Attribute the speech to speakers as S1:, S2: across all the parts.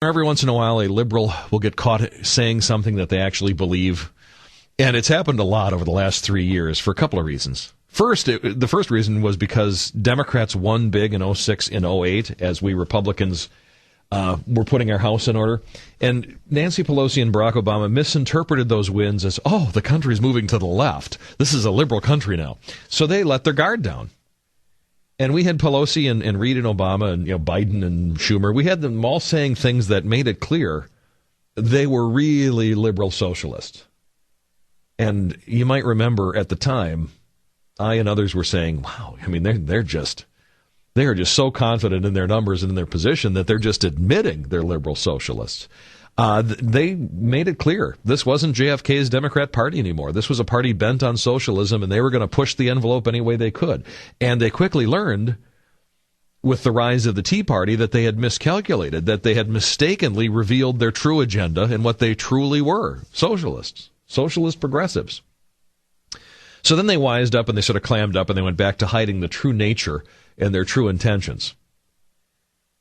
S1: Every once in a while, a liberal will get caught saying something that they actually believe. And it's happened a lot over the last 3 years for a couple of reasons. First, the first reason was because Democrats won big in 06 and 08 as we Republicans were putting our house in order. And Nancy Pelosi and Barack Obama misinterpreted those wins as, oh, the country's moving to the left. This is a liberal country now. So they let their guard down. And we had Pelosi and Reid and Obama and Biden and Schumer. We had them all saying things that made it clear they were really liberal socialists. And you might remember at the time, I and others were saying, wow, I mean, they are just so confident in their numbers and in their position that they're just admitting they're liberal socialists. They made it clear this wasn't JFK's Democrat Party anymore. This was a party bent on socialism, and they were going to push the envelope any way they could. And they quickly learned, with the rise of the Tea Party, that they had miscalculated, that they had mistakenly revealed their true agenda and what they truly were, socialists, socialist progressives. So then they wised up and they sort of clammed up and they went back to hiding the true nature and their true intentions.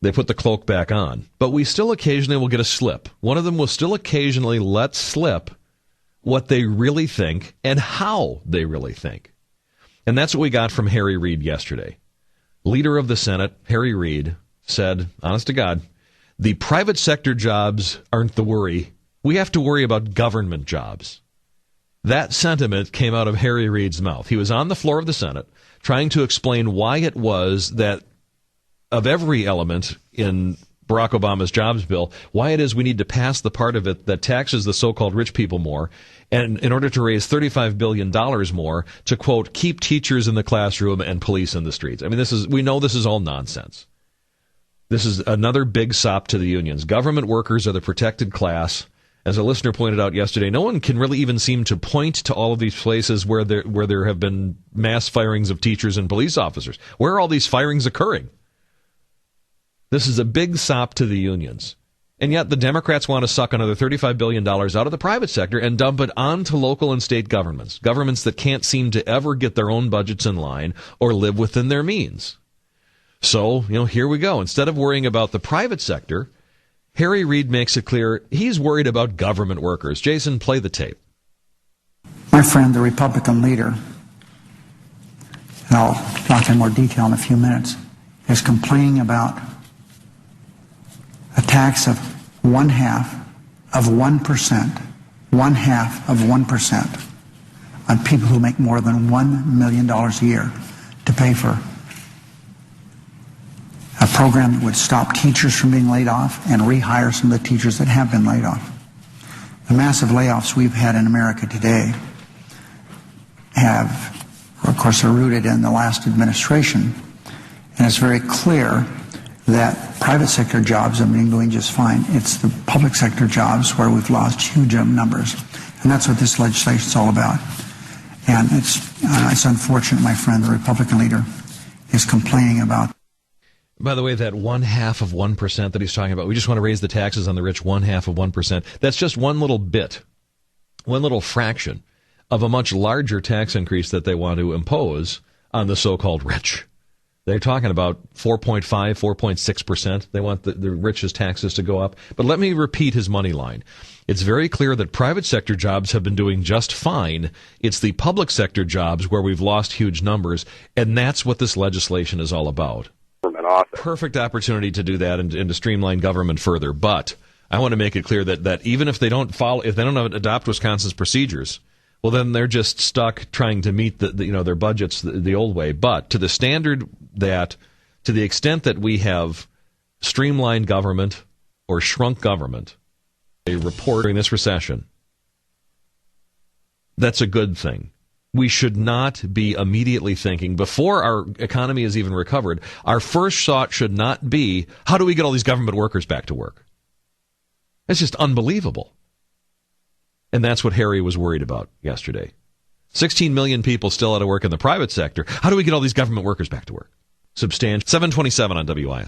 S1: They put the cloak back on. But we still occasionally will get a slip. One of them will still occasionally let slip what they really think and how they really think. And that's what we got from Harry Reid yesterday. Leader of the Senate, Harry Reid, said, honest to God, the private sector jobs aren't the worry. We have to worry about government jobs. That sentiment came out of Harry Reid's mouth. He was on the floor of the Senate trying to explain why it was that of every element in Barack Obama's jobs bill, why it is we need to pass the part of it that taxes the so-called rich people more, and in order to raise $35 billion more to, quote, keep teachers in the classroom and police in the streets. I mean, we know this is all nonsense. This is another big sop to the unions. Government workers are the protected class. As a listener pointed out yesterday, no one can really even seem to point to all of these places where there have been mass firings of teachers and police officers. Where are all these firings occurring? This is a big sop to the unions. And yet the Democrats want to suck another $35 billion out of the private sector and dump it onto local and state governments that can't seem to ever get their own budgets in line or live within their means. So, here we go. Instead of worrying about the private sector, Harry Reid makes it clear he's worried about government workers. Jason, play the tape.
S2: My friend, the Republican leader, and I'll talk in more detail in a few minutes, is complaining about a tax of 1/2 of 1%, 1/2 of 1% on people who make more than $1 million a year to pay for a program that would stop teachers from being laid off and rehire some of the teachers that have been laid off. The massive layoffs we've had in America today have, of course, are rooted in the last administration, and it's very clear that private sector jobs have been doing just fine. It's the public sector jobs where we've lost huge numbers, and that's what this legislation is all about. And it's unfortunate, my friend, the Republican leader is complaining about.
S1: By the way, that 1/2 of 1% that he's talking about, we just want to raise the taxes on the rich 1/2 of 1%. That's just one little bit, one little fraction of a much larger tax increase that they want to impose on the so-called rich. They're talking about 4.5, 4.6%. They want the richest taxes to go up. But let me repeat his money line. It's very clear that private sector jobs have been doing just fine. It's the public sector jobs where we've lost huge numbers, and that's what this legislation is all about. Perfect opportunity to do that and to streamline government further. But I want to make it clear that even if they don't adopt Wisconsin's procedures, well, then they're just stuck trying to meet their budgets the old way. But to the standard that, to the extent that we have streamlined government or shrunk government, a report during this recession, that's a good thing. We should not be immediately thinking, before our economy is even recovered, our first thought should not be, how do we get all these government workers back to work? That's just unbelievable. And that's what Harry was worried about yesterday. 16 million people still out of work in the private sector. How do we get all these government workers back to work? Substantial. 727 on WI.